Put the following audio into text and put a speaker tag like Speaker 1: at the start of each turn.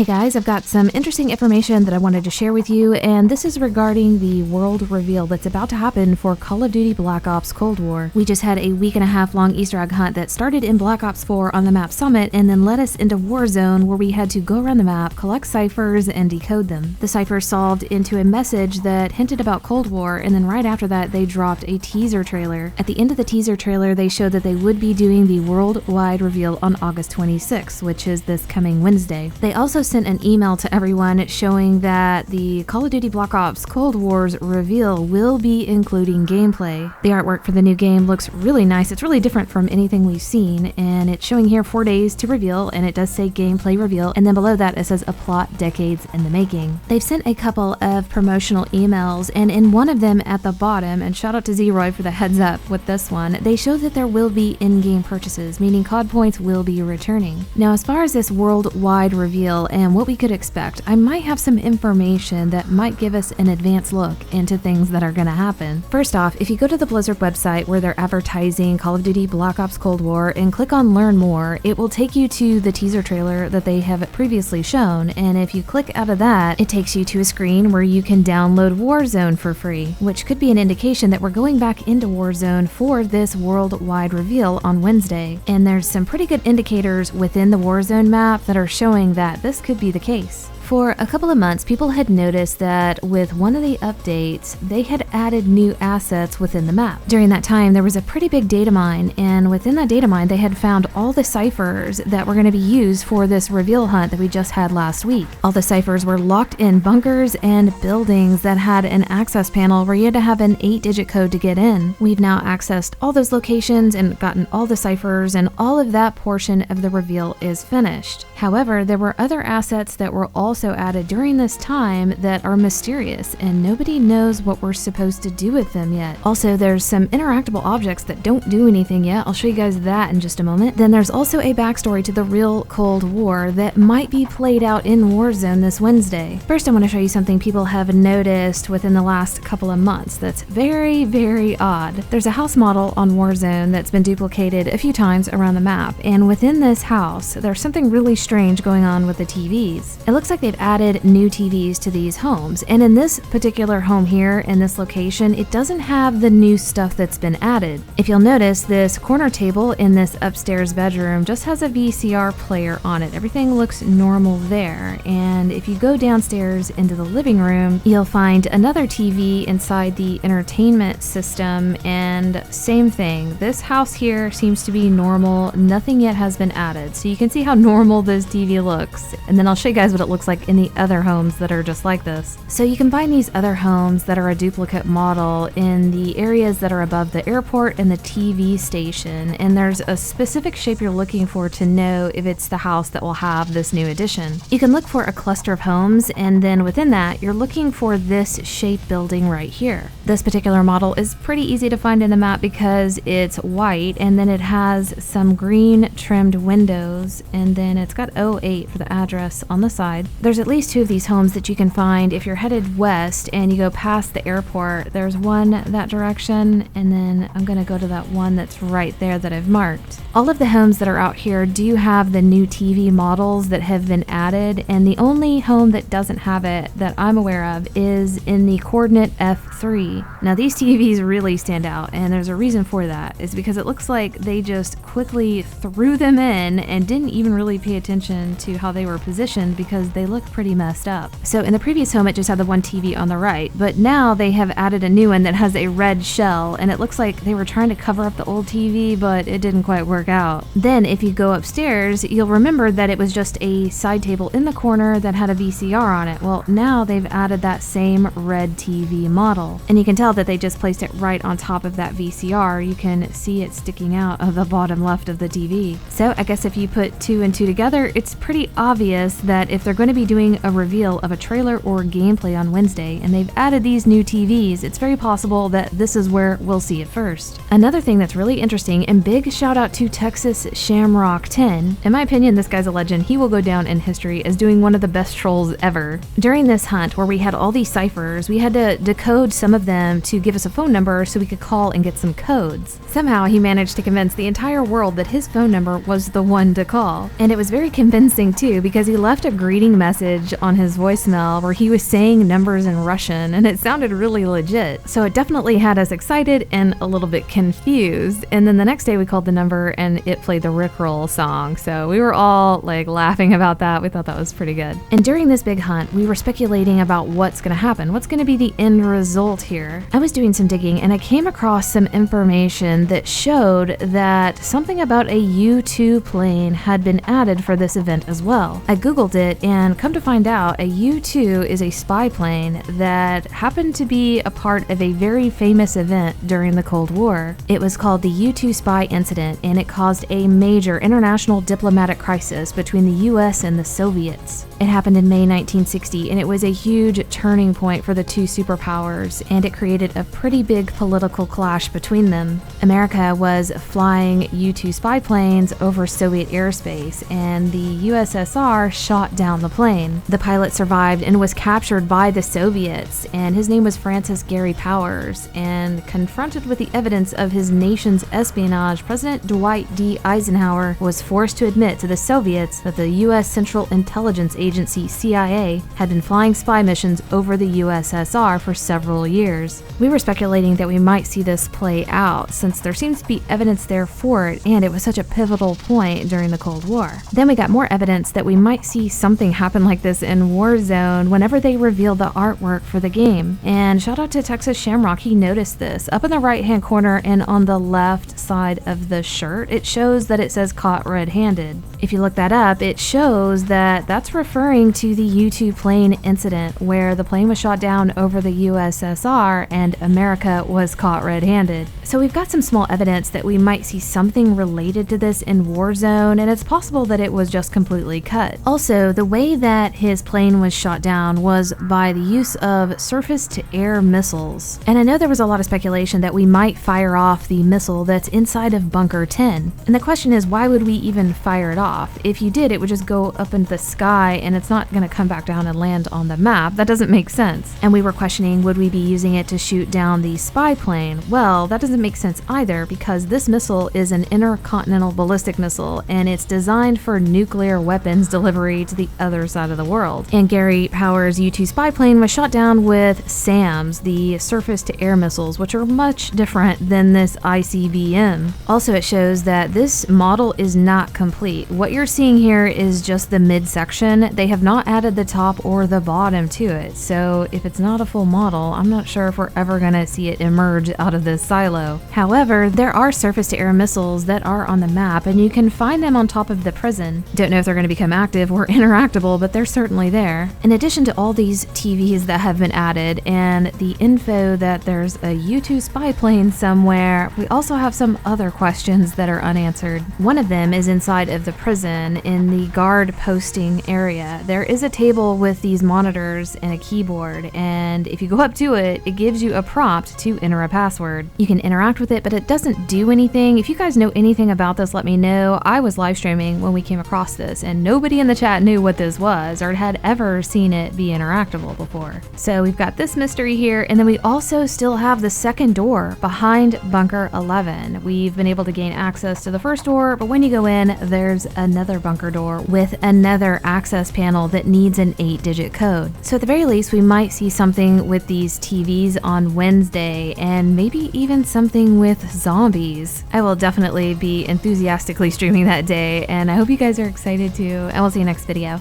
Speaker 1: Hey guys, I've got some interesting information that I wanted to share with you, and this is regarding the world reveal that's about to happen for Call of Duty Black Ops Cold War. We just had a week-and-a-half long Easter egg hunt that started in Black Ops 4 on the map Summit and then led us into Warzone, where we had to go around the map, collect ciphers, and decode them. The ciphers solved into a message that hinted about Cold War, and then right after that they dropped a teaser trailer. At the end of the teaser trailer, they showed that they would be doing the worldwide reveal on August 26th, which is this coming Wednesday. They also sent an email to everyone showing that the Call of Duty Black Ops Cold War's reveal will be including gameplay. The artwork for the new game looks really nice. It's really different from anything we've seen, and it's showing here 4 days to reveal, and it does say gameplay reveal, and then below that it says a plot decades in the making. They've sent a couple of promotional emails, and in one of them at the bottom, and shout out to Z-Roy for the heads up with this one, they show that there will be in-game purchases, meaning COD points will be returning. Now, as far as this worldwide reveal and what we could expect, I might have some information that might give us an advanced look into things that are going to happen. First off, if you go to the Blizzard website where they're advertising Call of Duty Black Ops Cold War and click on Learn More, it will take you to the teaser trailer that they have previously shown, and if you click out of that, it takes you to a screen where you can download Warzone for free, which could be an indication that we're going back into Warzone for this worldwide reveal on Wednesday. And there's some pretty good indicators within the Warzone map that are showing that this could be the case. For a couple of months, people had noticed that with one of the updates, they had added new assets within the map. During that time, there was a pretty big data mine, and within that data mine, they had found all the ciphers that were going to be used for this reveal hunt that we just had last week. All the ciphers were locked in bunkers and buildings that had an access panel where you had to have an 8-digit code to get in. We've now accessed all those locations and gotten all the ciphers, and all of that portion of the reveal is finished. However, there were other assets that were also added during this time that are mysterious, and nobody knows what we're supposed to do with them yet. Also, there's some interactable objects that don't do anything yet. I'll show you guys that in just a moment. Then there's also a backstory to the real Cold War that might be played out in Warzone this Wednesday. First, I want to show you something people have noticed within the last couple of months that's very, very odd. There's a house model on Warzone that's been duplicated a few times around the map, and within this house, there's something really strange going on with the TVs. It looks like they've added new TVs to these homes, and in this particular home here in this location, it doesn't have the new stuff that's been added. If you'll notice, this corner table in this upstairs bedroom just has a VCR player on it. Everything looks normal there, and if you go downstairs into the living room, you'll find another TV inside the entertainment system, and same thing. This house here seems to be normal. Nothing yet has been added, so you can see how normal this TV looks, and then I'll show you guys what it looks like in the other homes that are just like this. So you can find these other homes that are a duplicate model in the areas that are above the airport and the TV station, and there's a specific shape you're looking for to know if it's the house that will have this new addition. You can look for a cluster of homes, and then within that you're looking for this shape building right here. This particular model is pretty easy to find in the map because it's white, and then it has some green trimmed windows, and then it's got 08 for the address on the side. There's at least 2 of these homes that you can find if you're headed west and you go past the airport. There's one that direction, and then I'm gonna go to that one that's right there that I've marked. All of the homes that are out here do have the new TV models that have been added, and the only home that doesn't have it that I'm aware of is in the coordinate F3. Now these TVs really stand out, and there's a reason for that. It's because it looks like they just quickly threw them in and didn't even really pay attention to how they were positioned because they look pretty messed up. So in the previous home, it just had the one TV on the right, but now they have added a new one that has a red shell, and it looks like they were trying to cover up the old TV, but it didn't quite work out. Then if you go upstairs, you'll remember that it was just a side table in the corner that had a VCR on it. Well, now they've added that same red TV model, and you can tell that they just placed it right on top of that VCR. You can see it sticking out of the bottom left of the TV. So I guess if you put 2 and 2 together, it's pretty obvious that if they're going to be doing a reveal of a trailer or gameplay on Wednesday, and they've added these new TVs, it's very possible that this is where we'll see it first. Another thing that's really interesting, and big shout out to Texas Shamrock 10. In my opinion, this guy's a legend. He will go down in history as doing one of the best trolls ever. During this hunt where we had all these ciphers, we had to decode some of them to give us a phone number so we could call and get some codes. Somehow he managed to convince the entire world that his phone number was the one to call. And it was very convincing too, because he left a greeting message message on his voicemail where he was saying numbers in Russian, and it sounded really legit. So it definitely had us excited and a little bit confused. And then the next day we called the number and it played the Rickroll song. So we were all like laughing about that. We thought that was pretty good. And during this big hunt, we were speculating about what's going to happen. What's going to be the end result here? I was doing some digging and I came across some information that showed that something about a U-2 plane had been added for this event as well. I googled it and come to find out a U-2 is a spy plane that happened to be a part of a very famous event during the Cold War. It was called the U-2 spy incident, and it caused a major international diplomatic crisis between the US and the Soviets. It happened in May 1960, and it was a huge turning point for the two superpowers, and it created a pretty big political clash between them. America was flying U-2 spy planes over Soviet airspace, and the USSR shot down the plane. The pilot survived and was captured by the Soviets, and his name was Francis Gary Powers, and confronted with the evidence of his nation's espionage, President Dwight D. Eisenhower was forced to admit to the Soviets that the U.S. Central Intelligence Agency, CIA, had been flying spy missions over the USSR for several years. We were speculating that we might see this play out, since there seems to be evidence there for it, and it was such a pivotal point during the Cold War. Then we got more evidence that we might see something happen like this in Warzone whenever they revealed the artwork for the game. And shout out to Texas Shamrock, he noticed this. Up in the right hand corner and on the left side of the shirt, it shows that it says caught red-handed. If you look that up, it shows that that's referring to the U-2 plane incident where the plane was shot down over the USSR and America was caught red-handed. So we've got some small evidence that we might see something related to this in Warzone, and it's possible that it was just completely cut. Also, the way that his plane was shot down was by the use of surface-to-air missiles. And I know there was a lot of speculation that we might fire off the missile that's inside of Bunker 10. And the question is, why would we even fire it off? If you did, it would just go up into the sky and it's not going to come back down and land on the map. That doesn't make sense. And we were questioning, would we be using it to shoot down the spy plane? Well, that doesn't make sense either, because this missile is an intercontinental ballistic missile and it's designed for nuclear weapons delivery to the other side of the world. And Gary Powers' U-2 spy plane was shot down with SAMs, the surface-to-air missiles, which are much different than this ICBM. Also, it shows that this model is not complete. What you're seeing here is just the midsection. They have not added the top or the bottom to it. So if it's not a full model, I'm not sure if we're ever going to see it emerge out of this silo. However, there are surface-to-air missiles that are on the map, and you can find them on top of the prison. Don't know if they're going to become active or interactable, but they're certainly there. In addition to all these TVs that have been added and the info that there's a U-2 spy plane somewhere, we also have some other questions that are unanswered. One of them is inside of the prison in the guard posting area. There is a table with these monitors and a keyboard, and if you go up to it, it gives you a prompt to enter a password. You can interact with it, but it doesn't do anything. If you guys know anything about this, let me know. I was live streaming when we came across this, and nobody in the chat knew what this was or had ever seen it be interactable before. So we've got this mystery here, and then we also still have the second door behind Bunker 11. We've been able to gain access to the first door, but when you go in, there's another bunker door with another access panel that needs an 8-digit code. So at the very least, we might see something with these TVs on Wednesday, and maybe even something with zombies. I will definitely be enthusiastically streaming that day, and I hope you guys are excited too, and we'll see you next video.